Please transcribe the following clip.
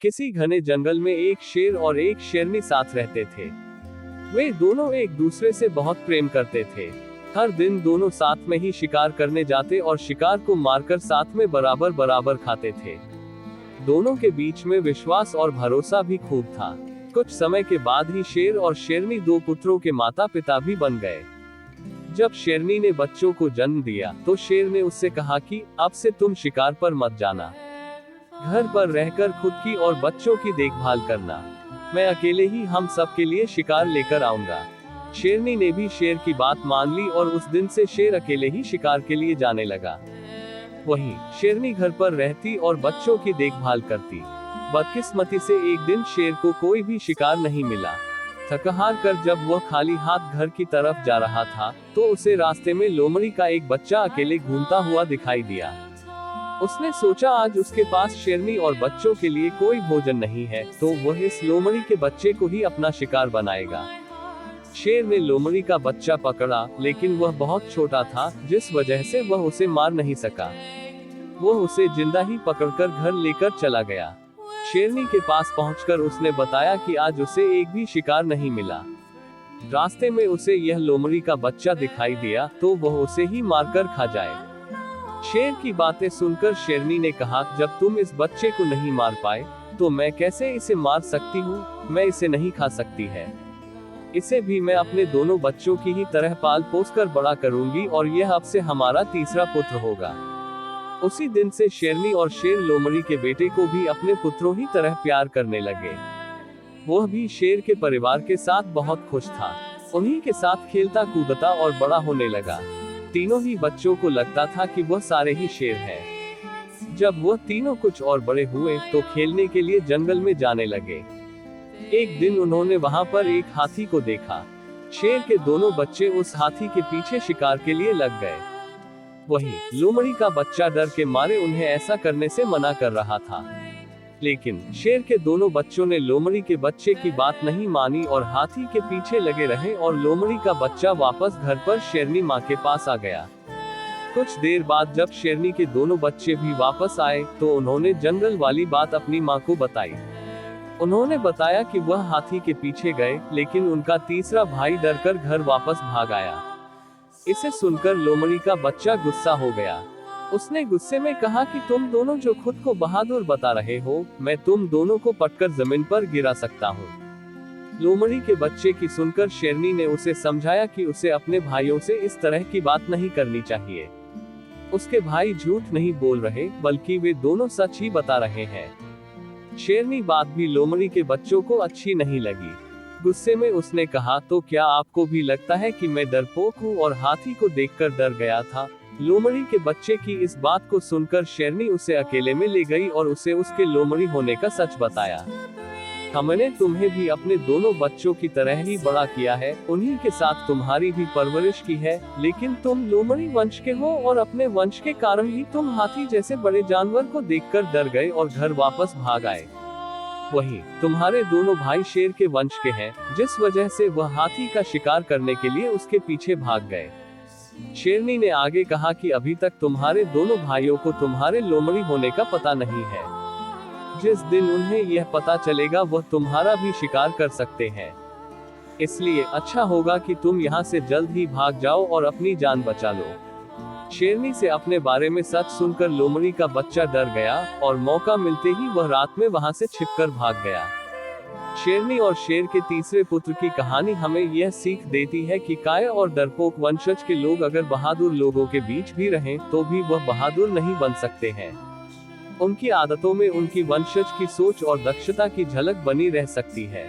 किसी घने जंगल में एक शेर और एक शेरनी साथ रहते थे। वे दोनों एक दूसरे से बहुत प्रेम करते थे। हर दिन दोनों साथ में ही शिकार करने जाते और शिकार को मारकर साथ में बराबर बराबर खाते थे। दोनों के बीच में विश्वास और भरोसा भी खूब था। कुछ समय के बाद ही शेर और शेरनी दो पुत्रों के माता पिता भी बन गए। जब शेरनी ने बच्चों को जन्म दिया तो शेर ने उससे कहा कि अब से तुम शिकार पर मत जाना, घर पर रहकर खुद की और बच्चों की देखभाल करना। मैं अकेले ही हम सब के लिए शिकार लेकर आऊंगा। शेरनी ने भी शेर की बात मान ली और उस दिन से शेर अकेले ही शिकार के लिए जाने लगा। वहीं शेरनी घर पर रहती और बच्चों की देखभाल करती। बदकिस्मती से एक दिन शेर को कोई भी शिकार नहीं मिला। थक-हार कर जब वह खाली हाथ घर की तरफ जा रहा था तो उसे रास्ते में लोमड़ी का एक बच्चा अकेले घूमता हुआ दिखाई दिया। उसने सोचा आज उसके पास शेरनी और बच्चों के लिए कोई भोजन नहीं है तो वह इस लोमड़ी के बच्चे को ही अपना शिकार बनाएगा। शेर ने लोमड़ी का बच्चा पकड़ा, लेकिन वह बहुत छोटा था जिस वजह से वह उसे मार नहीं सका। वह उसे जिंदा ही पकड़कर घर लेकर चला गया। शेरनी के पास पहुंचकर उसने बताया कि आज उसे एक भी शिकार नहीं मिला। रास्ते में उसे यह लोमड़ी का बच्चा दिखाई दिया तो वह उसे ही मारकर खा जाए। शेर की बातें सुनकर शेरनी ने कहा, जब तुम इस बच्चे को नहीं मार पाए तो मैं कैसे इसे मार सकती हूँ। मैं इसे नहीं खा सकती है। इसे भी मैं अपने दोनों बच्चों की ही तरह पाल पोस कर बड़ा करूंगी और यह अब से हमारा तीसरा पुत्र होगा। उसी दिन से शेरनी और शेर लोमड़ी के बेटे को भी अपने पुत्रों ही तरह प्यार करने लगे। वह भी शेर के परिवार के साथ बहुत खुश था। उन्हीं के साथ खेलता कूदता और बड़ा होने लगा। तीनों ही बच्चों को लगता था कि वह सारे ही शेर हैं। जब वह तीनों कुछ और बड़े हुए तो खेलने के लिए जंगल में जाने लगे। एक दिन उन्होंने वहां पर एक हाथी को देखा। शेर के दोनों बच्चे उस हाथी के पीछे शिकार के लिए लग गए। वहीं लोमड़ी का बच्चा डर के मारे उन्हें ऐसा करने से मना कर रहा था, लेकिन शेर के दोनों बच्चों ने लोमड़ी के बच्चे की बात नहीं मानी और हाथी के पीछे लगे रहे और लोमड़ी का बच्चा वापस घर पर शेरनी माँ के पास आ गया। कुछ देर बाद जब शेरनी के दोनों बच्चे भी वापस आए तो उन्होंने जंगल वाली बात अपनी माँ को बताई। उन्होंने बताया कि वह हाथी के पीछे गए, लेकिन उनका तीसरा भाई डरकर घर वापस भाग आया। इसे सुनकर लोमड़ी का बच्चा गुस्सा हो गया। उसने गुस्से में कहा कि तुम दोनों जो खुद को बहादुर बता रहे हो, मैं तुम दोनों को पटकर जमीन पर गिरा सकता हूँ। लोमड़ी के बच्चे की सुनकर शेरनी ने उसे समझाया कि उसे अपने भाइयों से इस तरह की बात नहीं करनी चाहिए। उसके भाई झूठ नहीं बोल रहे, बल्कि वे दोनों सच ही बता रहे हैं। शेरनी बात भी लोमड़ी के बच्चों को अच्छी नहीं लगी। गुस्से में उसने कहा, तो क्या आपको भी लगता है कि मैं डरपोक हूँ और हाथी को देखकर डर गया था। लोमड़ी के बच्चे की इस बात को सुनकर शेरनी उसे अकेले में ले गई और उसे उसके लोमड़ी होने का सच बताया। हमने तुम्हें भी अपने दोनों बच्चों की तरह ही बड़ा किया है, उन्हीं के साथ तुम्हारी भी परवरिश की है, लेकिन तुम लोमड़ी वंश के हो और अपने वंश के कारण ही तुम हाथी जैसे बड़े जानवर को देखकर डर गए और घर वापस भाग आए। वहीं तुम्हारे दोनों भाई शेर के वंश के हैं, जिस वजह से वह हाथी का शिकार करने के लिए उसके पीछे भाग गए। शेरनी ने आगे कहा कि अभी तक तुम्हारे दोनों भाइयों को तुम्हारे लोमड़ी होने का पता नहीं है। जिस दिन उन्हें यह पता चलेगा वह तुम्हारा भी शिकार कर सकते हैं। इसलिए अच्छा होगा कि तुम यहाँ से जल्द ही भाग जाओ और अपनी जान बचा लो। शेरनी से अपने बारे में सच सुनकर लोमड़ी का बच्चा डर गया और मौका मिलते ही वह रात में वहां से छिपकर भाग गया। शेरनी और शेर के तीसरे पुत्र की कहानी हमें यह सीख देती है कि कायर और डरपोक वंशज के लोग अगर बहादुर लोगों के बीच भी रहें तो भी वह बहादुर नहीं बन सकते हैं। उनकी आदतों में उनकी वंशज की सोच और दक्षता की झलक बनी रह सकती है।